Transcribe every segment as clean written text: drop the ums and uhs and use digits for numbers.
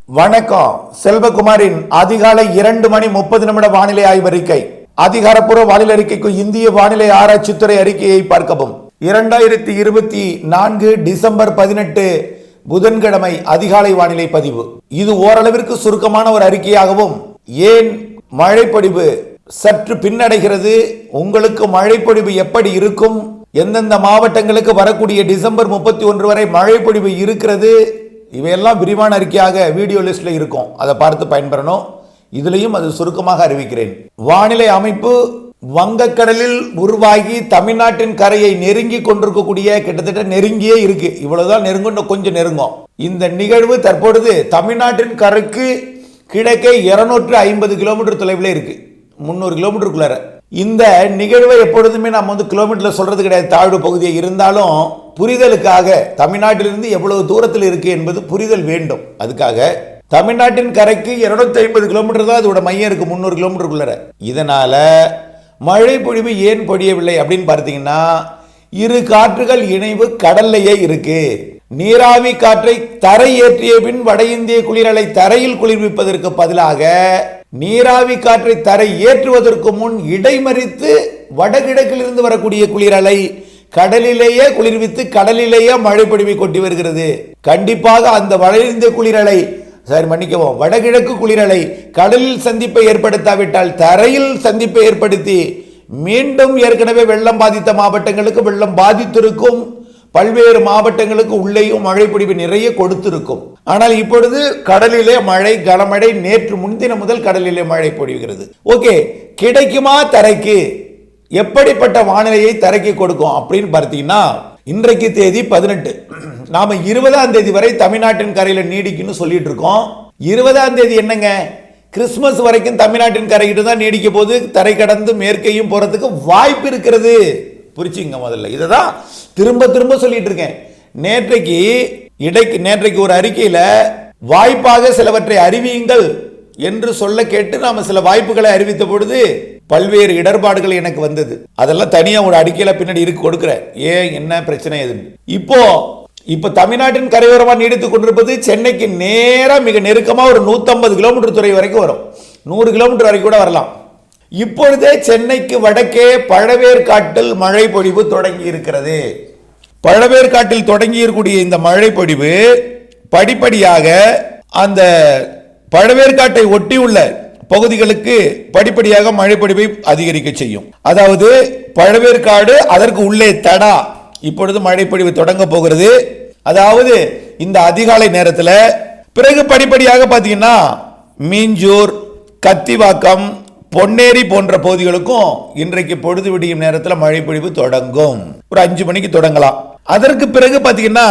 வணக்கம். செல்வகுமாரின் அதிகாலை 2:30 வானிலை ஆய்வறிக்கை. அதிகாரப்பூர்வ வானிலை அறிக்கைக்கு இந்திய வானிலை ஆராய்ச்சித்துறை அறிக்கையை பார்க்கவும். 2024 டிசம்பர் 18 புதன்கிழமை அதிகாலை வானிலை பதிவு. இது ஓரளவிற்கு சுருக்கமான ஒரு அறிக்கையாகவும், ஏன் மழைப்பொழிவு சற்று பின்னடைகிறது, உங்களுக்கு மழைப்பொழிவு எப்படி இருக்கும், எந்தெந்த மாவட்டங்களுக்கு வரக்கூடிய டிசம்பர் 31 வரை மழைப்பொழிவு இருக்கிறது, இவையெல்லாம் விரிவான அறிக்கையாக வீடியோ லிஸ்ட்ல இருக்கும். அதை பார்த்து பயன்பெறணும். இதுலையும் அது சுருக்கமாக அறிவிக்கிறேன். வானிலை அமைப்பு வங்கக்கடலில் உருவாகி தமிழ்நாட்டின் கரையை நெருங்கி கொண்டிருக்கக்கூடிய, கிட்டத்தட்ட நெருங்கியே இருக்கு. இவ்வளவுதான் நெருங்கும், கொஞ்சம் நெருங்கும். இந்த நிகழ்வு தற்பொழுது தமிழ்நாட்டின் கரைக்கு கிழக்கே 250 கிலோமீட்டர் தொலைவில் இருக்கு, 300 கிலோமீட்டருக்குள்ளார. இந்த நிகழ்வை எப்பொழுதுமே நம்ம கிலோமீட்டர்ல சொல்றது கிடையாது, தாழ்வு பகுதியை இருந்தாலும் புரிதலுக்காக தமிழ்நாட்டிலிருந்து எவ்வளவு தூரத்தில் இருக்கு என்பது புரிதல் வேண்டும். அதுக்காக தமிழ்நாட்டின் கரைக்கு 250 கிலோமீட்டர் தான் அதோட மையம் இருக்கு, 300 கிலோமீட்டருக்குள்ள. இதனால மழை பொழிவு ஏன் பொழியவில்லை அப்படின்னு பார்த்தீங்கன்னா, இரு காற்றுகள் இணைவு கடல்லையே இருக்கு. நீராவி காற்றை தரை ஏற்றிய பின் வட இந்திய குளிரலை தரையில் குளிர்விப்பதற்கு பதிலாக நீராவி காற்றை தரை ஏற்றுவதற்கு முன் இடைமறித்து வடகிழக்கில் இருந்து வரக்கூடிய குளிரலை கடலிலேயே குளிர்வித்து கடலிலேயே மழை பொழிவை கொட்டி வருகிறது. கண்டிப்பாக அந்த வட இந்திய குளிரலை, சரி மன்னிக்கவும், வடகிழக்கு குளிரலை கடலில் சந்திப்பை ஏற்படுத்தாவிட்டால் தரையில் சந்திப்பை ஏற்படுத்தி மீண்டும் ஏற்கனவே வெள்ளம் பாதித்த மாவட்டங்களுக்கு வெள்ளம் பாதித்திருக்கும், பல்வேறு மாவட்டங்களுக்கு உள்ளேயும் மழை பொழிவு நிறைய கொடுத்திருக்கும். ஆனால் இப்பொழுது கடலிலே மழை, கனமழை, நேற்று முன்தினம் முதல் கடலிலே மழை பொழிகிறது. ஓகே, கிடைக்குமா தரைக்கு? எப்படிப்பட்ட வானிலையை தரைக்கு கொடுக்கும் அப்படின்னு பார்த்தீங்கன்னா, இன்றைக்கு தேதி 18, நாம 20ஆம் தேதி வரை தமிழ்நாட்டின் கரையில நீடிக்குன்னு சொல்லிட்டு இருக்கோம். 20ஆம் தேதி என்னங்க, கிறிஸ்துமஸ் வரைக்கும் தமிழ்நாட்டின் கரையிட்டு தான் நீடிக்க போது, தரை கடந்து மேற்கையும் போறதுக்கு வாய்ப்பு இருக்கிறது. புரிச்சுங்க. முதல்ல இதை தான் திரும்ப திரும்ப சொல்லிட்டு இருக்கேன். நேற்றைக்கு ஒரு அறிக்கையில வாய்ப்பாக சிலவற்றை அறிவியுங்கள் என்று சொல்ல கேட்டு நாம சில வாய்ப்புகளை அறிவித்த பொழுது பல்வேறு இடர்பாடுகள் எனக்கு வந்தது. அதெல்லாம் தனியா ஒரு அறிக்கையில பின்னாடி இருக்கு கொடுக்கிறேன், ஏன் என்ன பிரச்சனை எது. இப்போ தமிழ்நாட்டின் கரையோரமா நீடித்துக் கொண்டிருப்பது சென்னைக்கு நேரா மிக நெருக்கமா ஒரு 150 கிலோமீட்டர் துறை வரைக்கும் வரும், 100 கிலோமீட்டர் வரைக்கும் கூட வரலாம். இப்பொழுதே சென்னைக்கு வடக்கே பழவேற்காட்டில் மழை பொழிவு தொடங்கி இருக்கிறது. பழவேற்காட்டில் தொடங்கி இருக்கக்கூடிய இந்த மழை பொழிவு படிப்படியாக அந்த பழவேற்காட்டை ஒட்டியுள்ள பகுதிகளுக்கு படிப்படியாக மழை பொழிவை அதிகரிக்க செய்யும். அதாவது பழவேற்காடு, அதற்கு உள்ளே தடா, இப்பொழுது மழை பொழிவு தொடங்க போகிறது. அதாவது இந்த அதிகாலை நேரத்தில், பிறகு படிப்படியாக பார்த்தீங்கன்னா மீஞ்சூர், கத்திவாக்கம், பொன்னேரி போன்ற பகுதிகளுக்கும் இன்றைக்கு பொழுது விடியும் நேரத்தில் மழை பொழிவு தொடங்கும். ஒரு 5 மணிக்கு தொடங்கலாம். அதற்கு பிறகு பார்த்தீங்கன்னா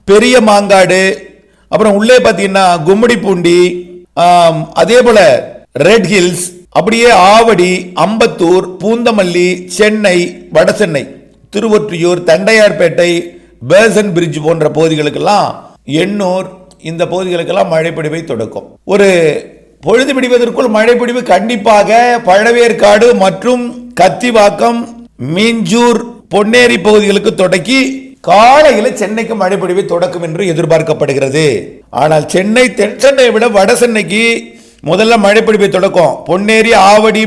பெரிய மாங்காடு, அப்புறம் உள்ளே பார்த்தீங்கன்னா கும்மிடிப்பூண்டி, அதே போல ரெட் ஹில்ஸ், அப்படியே ஆவடி, அம்பத்தூர், பூந்தமல்லி, சென்னை, வடசென்னை, திருவொற்றியூர், தண்டையார்பேட்டை, பேசன் பிரிட்ஜ் போன்ற பகுதிகளுக்கெல்லாம், எண்ணூர், இந்த பகுதிகளுக்கெல்லாம் மழை பொழிவை தொடக்கும். ஒரு பொழுது விடுவதற்குள் மழை பொழிவு கண்டிப்பாக பழவேற்காடு மற்றும் கத்திவாக்கம், மீஞ்சூர், பொன்னேரி பகுதிகளுக்கு தொடக்கி காலையில் சென்னைக்கு மழை பொழிவை தொடக்கும் என்று எதிர்பார்க்கப்படுகிறது. ஆனால் தென்சென்னையை விட வட சென்னைக்கு முதல்ல மழை பொழிவை தொடக்கும். பொன்னேரி, ஆவடி,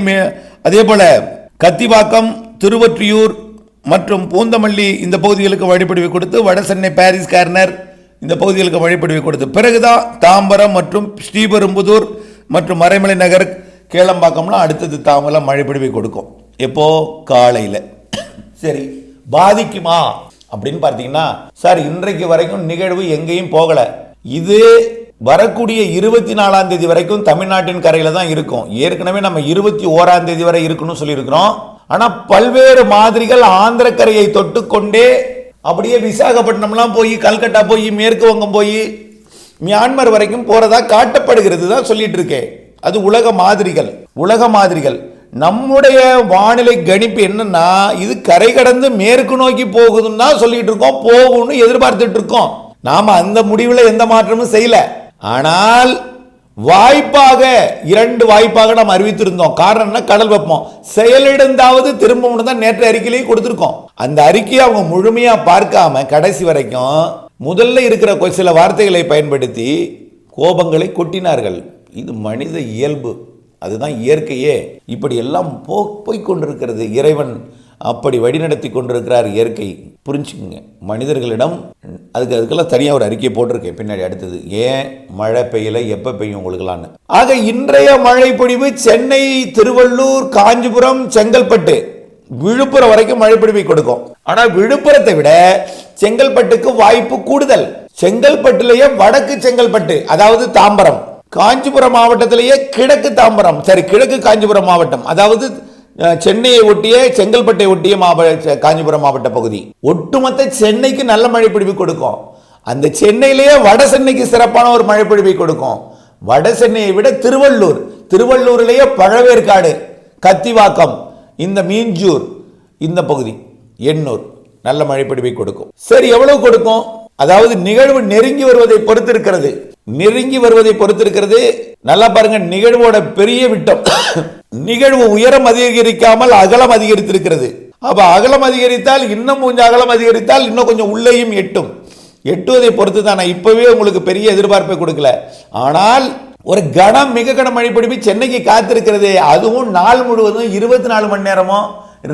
அதே போல கத்திவாக்கம், திருவொற்றியூர் மற்றும் பூந்தமல்லி இந்த பகுதிகளுக்கு மழை பொழிவை கொடுத்து, வட சென்னை, பாரிஸ் கார்னர் இந்த பகுதிகளுக்கு மழை பொழிவை கொடுத்து, பிறகுதான் தாம்பரம் மற்றும் ஸ்ரீபெரும்புதூர் மற்றும் மறைமலை நகர், கேளம்பாக்கம்லாம் அடுத்தது தாம்பரம் மழை பொழிவை கொடுக்கும். எப்போ? காலையில். சரி, பாதிக்குமா அப்படின்னு பார்த்தீங்கன்னா, சார் இன்றைக்கு வரைக்கும் நிகழ்வு எங்கேயும் போகல. இது வரக்கூடிய 24ஆம் தேதி வரைக்கும் தமிழ்நாட்டின் கரையில தான் இருக்கும். ஏற்கனவே நம்ம 21ஆம் தேதி வரை இருக்குன்னு சொல்லியிருக்கிறோம். ஆனா பல்வேறு மாதிரிகள் ஆந்திர கரையை தொட்டுக்கொண்டே அப்படியே விசாகப்பட்டினம்லாம் போய், கல்கட்டா போய், மேற்கு வங்கம் போய், மியான்மர் வரைக்கும் போறதா காட்டப்படுகிறது தான் சொல்லிட்டு இருக்கேன். அது உலக மாதிரிகள். நம்முடைய வானிலை கணிப்பு என்னன்னா, இது கரை கடந்து மேற்கு நோக்கி போகுதுன்னு தான் சொல்லிட்டு இருக்கோம், போகும்னு எதிர்பார்த்துட்டு இருக்கோம். நாம அந்த முடிவில் எந்த மாற்றமும் செய்யல. ஆனால் வாய்ப்பாக 2 வாய்ப்பாக நாம் அறிவித்திருந்தோம். காரணம், கடல் வெப்பம் செயலிழந்தாவது திரும்ப தான் நேற்று அறிக்கையிலேயே கொடுத்திருக்கோம். அந்த அறிக்கையை அவங்க முழுமையா பார்க்காம கடைசி வரைக்கும் முதல்ல இருக்கிற சில வார்த்தைகளை பயன்படுத்தி கோபங்களை கொட்டினார்கள். இது மனித இயல்பு, அதுதான் இயற்கையே. இப்படி எல்லாம் போய்கொண்டிருக்கிறது. இறைவன் அப்படி வழிநடத்தி கொண்டிருக்கிறார் இயற்கை. புரிஞ்சுக்குங்க. மனிதர்களிடம் அதுக்கெல்லாம் தனியாக ஒரு அறிக்கை போட்டிருக்கேன் பின்னாடி. அடுத்தது ஏன் மழை பெய்யல, எப்போ பெய்யும் உங்களுக்குலான்னு. ஆக இன்றைய மழை பொழிவு சென்னை, திருவள்ளூர், காஞ்சிபுரம், செங்கல்பட்டு, விழுப்புரம் வரைக்கும் மழை பொழிவை கொடுக்கும். ஆனால் விழுப்புரத்தை விட செங்கல்பட்டுக்கு வாய்ப்பு கூடுதல். செங்கல்பட்டுலேயே வடக்கு செங்கல்பட்டு, அதாவது தாம்பரம், காஞ்சிபுரம் மாவட்டத்திலேயே கிழக்கு தாம்பரம், சரி கிழக்கு காஞ்சிபுரம் மாவட்டம், அதாவது சென்னையை ஒட்டிய செங்கல்பட்டை ஒட்டிய காஞ்சிபுரம் மாவட்ட பகுதி, ஒட்டுமொத்த சென்னைக்கு நல்ல மழை பொழிவு கொடுக்கும். அந்த சென்னையிலேயே வட சென்னைக்கு சிறப்பான ஒரு மழை பொழிவை கொடுக்கும். வட சென்னையை விட திருவள்ளூர், திருவள்ளூரிலேயே பழவேற்காடு, கத்திவாக்கம், இந்த மீஞ்சூர், இந்த பகுதி, எண்ணூர் நல்ல மழை பொழிவை கொடுக்கும். சரி, எவ்வளவு கொடுக்கும்? அதாவது நிகழ்வு நெருங்கி வருவதை பொறுத்து இருக்கிறது. நெருங்கி வருவதை பொறுத்து இருக்கிறது. நல்லா பாருங்க, நிகழ்வோட பெரிய விட்டம். நிகழ்வு உயரம் அதிகரிக்காமல் அகலம் அதிகரித்திருக்கிறது. அப்ப அகலம் அதிகரித்தால் இன்னும் கொஞ்சம், அகலம் அதிகரித்தால் இன்னும் கொஞ்சம் உள்ளேயும் எட்டும். எட்டுவதை பொறுத்து தான். நான் இப்பவே உங்களுக்கு பெரிய எதிர்பார்ப்பை கொடுக்கல. ஆனால் ஒரு கனம், மிக கன மழை பொழிவு சென்னைக்கு காத்திருக்கிறது. அதுவும் நாள் முழுவதும் 24 மணி நேரமோ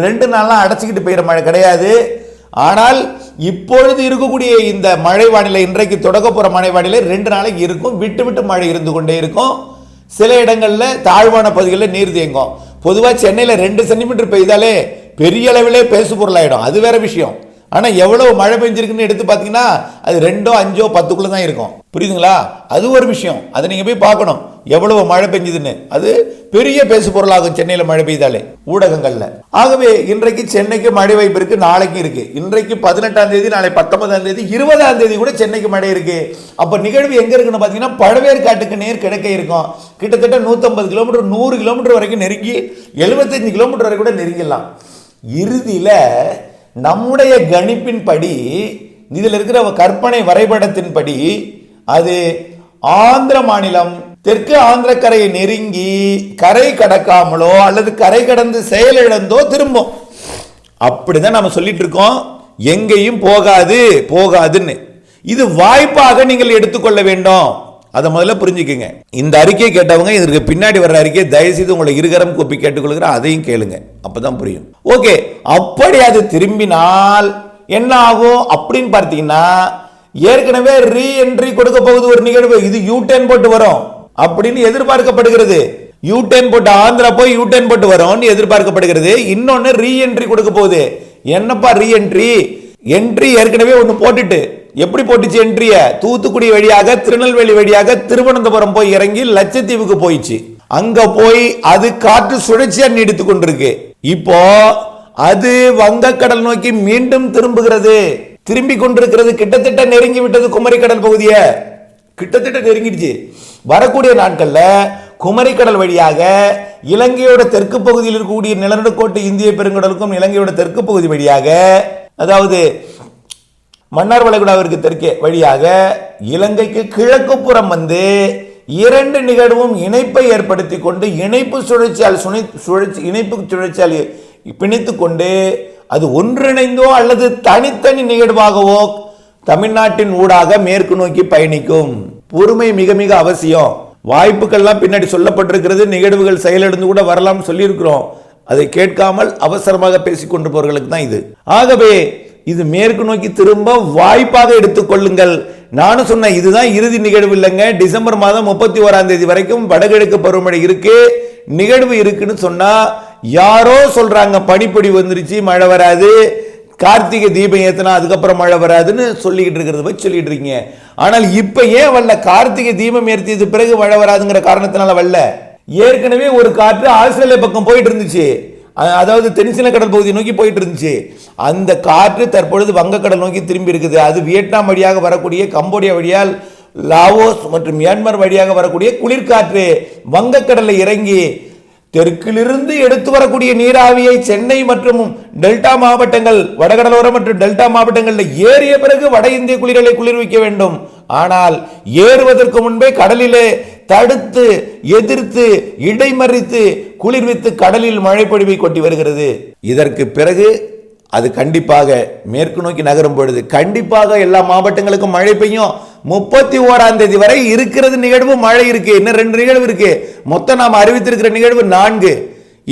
2 நாள்லாம் அடைச்சிக்கிட்டு போயிட மழை கிடையாது. ஆனால் இப்பொழுது இருக்கக்கூடிய இந்த மழை வானிலை, இன்றைக்கு தொடக்க போற மழை வானிலை 2 நாளைக்கு இருக்கும். விட்டு விட்டு மழை இருந்து கொண்டே இருக்கும். சில இடங்களில் தாழ்வான பகுதிகளில் நீர் தேங்கும். பொதுவாக சென்னையில் 2 சென்டிமீட்டர் பெய்தாலே பெரிய அளவிலே பேசு பொருளாயிடும். அது வேற விஷயம். ஆனால் எவ்வளவு மழை பெஞ்சிருக்குன்னு எடுத்து பார்த்தீங்கன்னா அது 2, 5, 10க்குள்ள தான் இருக்கும். புரியுதுங்களா? அது ஒரு விஷயம். அதை நீங்கள் போய் பார்க்கணும், எவ்வளவு மழை பெஞ்சதுன்னு. அது பெரிய பேசு பொருளாகும் சென்னையில் மழை பெய்தாலே, ஊடகங்கள்ல. ஆகவே இன்றைக்கு சென்னைக்கு மழை வாய்ப்பு இருக்கு, நாளைக்கு இருக்கு. இன்றைக்கு 18ஆம் தேதி, நாளை 19ஆம் தேதி, 20ஆம் தேதி கூட சென்னைக்கு மழை இருக்கு. அப்ப நிகழ்வு எங்க இருக்குன்னு பாத்தீங்கன்னா பழவேற்காட்டுக்கு நேர் கிழக்க இருக்கும். கிட்டத்தட்ட 150 கிலோமீட்டர், 100 கிலோமீட்டர் வரைக்கும் நெருங்கி, 75 கிலோமீட்டர் வரை கூட நெருங்கிடலாம். இறுதியில நம்முடைய கணிப்பின்படி, இதில் இருக்கிற கற்பனை வரைபடத்தின்படி, அது ஆந்திர மாநிலம் தெற்கு ஆந்திர கரையை நெருங்கி கரை கடக்காமலோ அல்லது கரை கடந்து செயலிழந்தோ திரும்பும். அப்படிதான் நம்ம சொல்லிட்டு இருக்கோம். எங்கேயும் போகாதுன்னு. இது வாய்ப்பாக நீங்கள் எடுத்துக்கொள்ள வேண்டும். அதை முதல்ல புரிஞ்சுக்கங்க. இந்த அறிக்கை கேட்டவங்க இதற்கு பின்னாடி வர்ற அறிக்கை தயவுசெய்து உங்களை இருகரம் கூப்பி கேட்டுக்கொள்கிறேன், அதையும் கேளுங்க, அப்பதான் புரியும். ஓகே, அப்படி அது திரும்பினால் என்ன ஆகும் அப்படின்னு பார்த்தீங்கன்னா, ஏற்கனவே ரீ என்ட்ரி கொடுக்க போகுது ஒரு நிகழ்வு. இது யூ-டர்ன் போட்டு வரும் அப்படின்னு எதிர்பார்க்கப்படுகிறது. யூ-டர்ன் போட்டு ஆந்திரா போய் யூ-டர்ன் போட்டு வரும் எதிர்பார்க்கப்படுகிறது. இன்னொன்னு ரீ என்ட்ரி கொடுக்க போகுது. என்னப்பா ரீ என்ட்ரி? என்ட்ரி ஏற்கனவே ஒன்று போட்டுட்டு, எப்படி போட்டுச்சு என்ட்ரிய? தூத்துக்குடி வழியாக, திருநெல்வேலி வழியாக திருவனந்தபுரம் போய் இறங்கி லட்சத்தீவுக்கு போயிடுச்சு. அங்க போய் அது காற்று சுழற்சியா நீடித்துக் கொண்டிருக்கு. இப்போ அது வங்கக்கடல் நோக்கி மீண்டும் திரும்புகிறது, திரும்பி கொண்டிருக்கிறது. கிட்டத்தட்ட நெருங்கி விட்டது குமரிக்கடல் பகுதியை, கிட்டத்தட்ட நெருங்கிடுச்சு. வரக்கூடிய நாட்கள்ல குமரிக்கடல் வழியாக இலங்கையோட தெற்கு பகுதியில் இருக்கக்கூடிய நிலநடுக்கோட்டு இந்திய பெருங்கடலுக்கும் இலங்கையோட தெற்கு பகுதி வழியாக, அதாவது மன்னார் வளைகுடாவிற்கு தெற்கே வழியாக இலங்கைக்கு கிழக்கு புறம் வந்து 2 நிகழ்வும் இணைப்பை ஏற்படுத்தி கொண்டு, இணைப்பு சுழற்சியால் பிணைத்து கொண்டு, அது ஒன்றிணைந்தோ அல்லது தனித்தனி நிகழ்வாகவோ தமிழ்நாட்டின் ஊடாக மேற்கு நோக்கி பயணிக்கும். பொறுமை மிக மிக அவசியம். வாய்ப்புகள்லாம் பின்னாடி சொல்லப்பட்டிருக்கிறது. நிகழ்வுகள் செயலிழந்து கூட வரலாம் சொல்லியிருக்கிறோம். அதை கேட்காமல் அவசரமாக பேசிக் கொண்டிருப்பவர்களுக்கு தான் இது. ஆகவே இது மேற்கு நோக்கி திரும்ப வாய்ப்பாக எடுத்துக்கொள்ளுங்கள். நானும் சொன்னேன், இதுதான் இறுதி நிகழ்வு இல்லைங்க. டிசம்பர் மாதம் 31ஆம் தேதி வரைக்கும் வடகிழக்கு பருவமழை இருக்கு, நிகழ்வு இருக்குன்னு சொன்னா யாரோ சொல்றாங்க பனிப்பொடி வந்துருச்சு மழை வராது, கார்த்திகை தீபம் ஏத்தனா அதுக்கப்புறம் மழை வராதுன்னு சொல்லிக்கிட்டு இருக்கிறத பற்றி சொல்லிட்டு இருக்கீங்க. ஆனால் இப்ப ஏன் வரல? கார்த்திகை தீபம் ஏற்றியது பிறகு மழை வராதுங்கிற காரணத்தினால வரல. ஏற்கனவே ஒரு காற்று ஆஸ்திரேலியா பக்கம் போயிட்டு இருந்துச்சு, அதாவது தென்சீன கடல் பகுதியை நோக்கி போயிட்டு இருந்துச்சு. அந்த காற்று தற்பொழுது வங்கக்கடல் நோக்கி திரும்பி இருக்குது. அது வியட்நாம் வழியாக வரக்கூடிய, கம்போடியா வழியால் லாவோஸ் மற்றும் மியான்மர் வழியாக வரக்கூடிய குளிர்காற்று வங்கக்கடலில் இறங்கி தெற்கிலிருந்து எடுத்து வரக்கூடிய நீராவியை சென்னை மற்றும் டெல்டா மாவட்டங்கள், வடகடலோரம் மற்றும் டெல்டா மாவட்டங்களில் ஏறிய பிறகு வட இந்திய குளிரலை குளிர்விக்க வேண்டும். ஆனால் ஏறுவதற்கு முன்பே கடலிலே தடுத்து, எதிர்த்து, இடைமறித்து, குளிர்வித்து கடலில் மழை பொழிவை கொட்டி வருகிறது. இதற்கு பிறகு அது கண்டிப்பாக மேற்கு நோக்கி நகரும் பொழுது கண்டிப்பாக எல்லா மாவட்டங்களுக்கும் மழை பெய்யும். 31ஆம் தேதி வரை இருக்கிறது நிகழ்வு மழை இருக்கு. இன்னும் 2 நிகழ்வு இருக்கு. மொத்தம் நாம் அறிவித்திருக்கிற நிகழ்வு 4.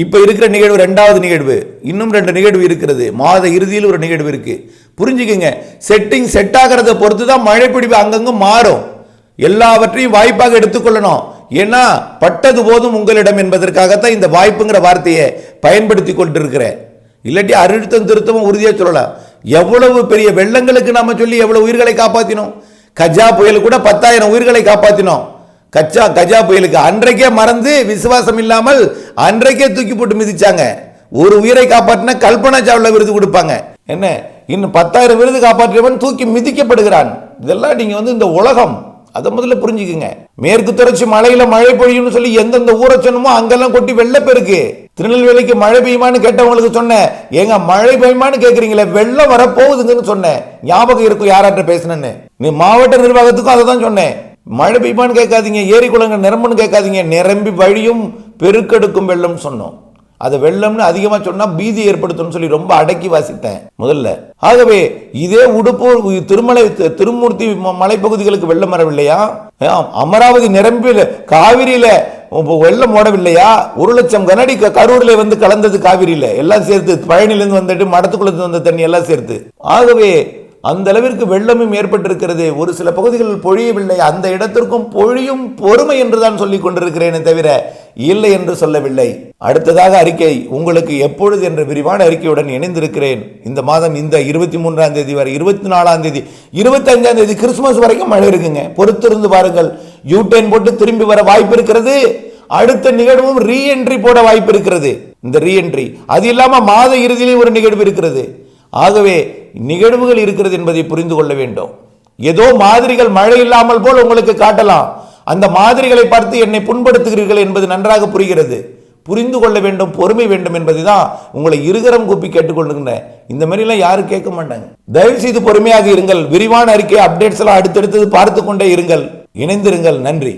இப்ப இருக்கிற நிகழ்வு 2வது நிகழ்வு. இன்னும் 2 நிகழ்வு இருக்கிறது. மாத இறுதியில் ஒரு நிகழ்வு இருக்கு. புரிஞ்சுக்கங்க, செட் ஆகிறத பொறுத்து தான் மழை பிடிப்பு அங்கங்க மாறும். எல்லாவற்றையும் வாய்ப்பாக எடுத்துக்கொள்ளணும். ஏன்னா பட்டது போதும் உங்களிடம் என்பதற்காகத்தான் இந்த வாய்ப்புங்கிற வார்த்தையை பயன்படுத்தி கொண்டிருக்கிறேன். இல்லாட்டி அழுத்தம் திருத்தமும் உறுதியாக சொல்லலாம். எவ்வளவு பெரிய வெள்ளங்களுக்கு நாம சொல்லி எவ்வளவு உயிர்களை காப்பாற்றினோம். கஜா புயல் கூட 10,000 உயிர்களை காப்பாற்றினோம். கஜா புயலுக்கு அன்றைக்கே மறந்து விசுவாசம் இல்லாமல் அன்றைக்கே தூக்கி போட்டு மிதிச்சாங்க. ஒரு உயிரை காப்பாற்றின கல்பனா சாவ்லா விருது கொடுப்பாங்க. என்ன இன்னும் 10,000 விருது காப்பாற்றியவன் தூக்கி மிதிக்கப்படுகிறான். இதெல்லாம் நீங்க இந்த உலகம் அதை முதல்ல புரிஞ்சுக்குங்க. மேற்கு தொடர்ச்சி மலையில மழை பொழியும்னு சொல்லி எந்தெந்த ஊரை சொன்னமோ அங்கெல்லாம் கொட்டி வெள்ளப்பெருக்கு. திருநெல்வேலிக்கு மழை பெய்யுமான்னு கேட்டவங்களுக்கு சொன்னேன். ஏங்க மழை பெய்யுமான்னு கேட்குறீங்களே, வெள்ளம் வர போகுதுங்கன்னு சொன்னேன். ஞாபகம் இருக்கும் யாராட்ட பேசினேன்னு. நீ மாவட்ட நிர்வாகத்துக்கும் அதை தான் சொன்னேன். மழை பெய்யுமான்னு கேட்காதீங்க, ஏரி குளங்கள் நிரம்புன்னு கேட்காதீங்க, நிரம்பி வழியும் பெருக்கெடுக்கும் வெள்ளம் சொன்னோம். அது வெள்ளம்னு அதிகமா சொன்னா பீதி ஏற்படுத்தும் சொல்லி ரொம்ப அடக்கி வாசித்தேன் முதல்ல. ஆகவே இதே உடுப்பூர் திருமூர்த்தி மலைப்பகுதிகளுக்கு வெள்ளம் வரவில்லையா? அமராவதி நிரம்பி காவிரியில வெள்ளம் ஓடவில்லையா? 1,00,000 கனஅடி கரூர்ல கலந்தது காவிரியில எல்லாம் சேர்த்து, பழனிலிருந்து வந்துட்டு மடத்துக்குளத்து வந்த தண்ணி எல்லாம் சேர்த்து. ஆகவே அந்த அளவிற்கு வெள்ளமும் ஏற்பட்டிருக்கிறது. ஒரு சில பகுதிகளில் பொழியவில்லை. அந்த இடத்திற்கும் பொழியும் பொறுமை என்றுதான் சொல்லிக் கொண்டிருக்கிறேனே தவிர இல்லை என்று சொல்லவில்லை. அடுத்ததாக அறிக்கை உங்களுக்கு எப்பொழுது என்ற விரிவான அறிக்கையுடன் இணைந்திருக்கிறேன். இந்த மாதம் இந்த 23ஆம் தேதி வரை 24ஆம் தேதி 25ஆம் தேதி கிறிஸ்துமஸ் வரைக்கும் மழை இருக்குங்க. பொறுத்திருந்து பாருங்கள். யூடர்ன் போட்டு திரும்பி வர வாய்ப்பு இருக்கிறது. அடுத்த நிகழ்வும் ரீஎன்ட்ரி போட வாய்ப்பு இருக்கிறது. இந்த ரீஎன்ட்ரி அது இல்லாம மாத இறுதியிலே ஒரு நிகழ்வு இருக்கிறது. ஆகவே நிகழ்வுகள் இருக்கிறது என்பதை புரிந்து கொள்ள வேண்டும். ஏதோ மாதிரிகள் மழை இல்லாமல் போல் உங்களுக்கு காட்டலாம். அந்த மாதிரிகளை பார்த்து என்னை புண்படுத்துகிறீர்கள் என்பது நன்றாக புரிகிறது. புரிந்து கொள்ள வேண்டும், பொறுமை வேண்டும் என்பதை தான் உங்களை இருகரம் கூப்பி கேட்டுக்கொள்ளுகின்றேன். இந்த மாதிரிலாம் யாரும் கேட்க மாட்டாங்க. தயவு செய்து பொறுமையாக இருங்கள். விரிவான அறிக்கை அப்டேட்ஸ் எல்லாம் அடுத்தடுத்தது பார்த்து கொண்டே இருங்கள். இணைந்திருங்கள். நன்றி.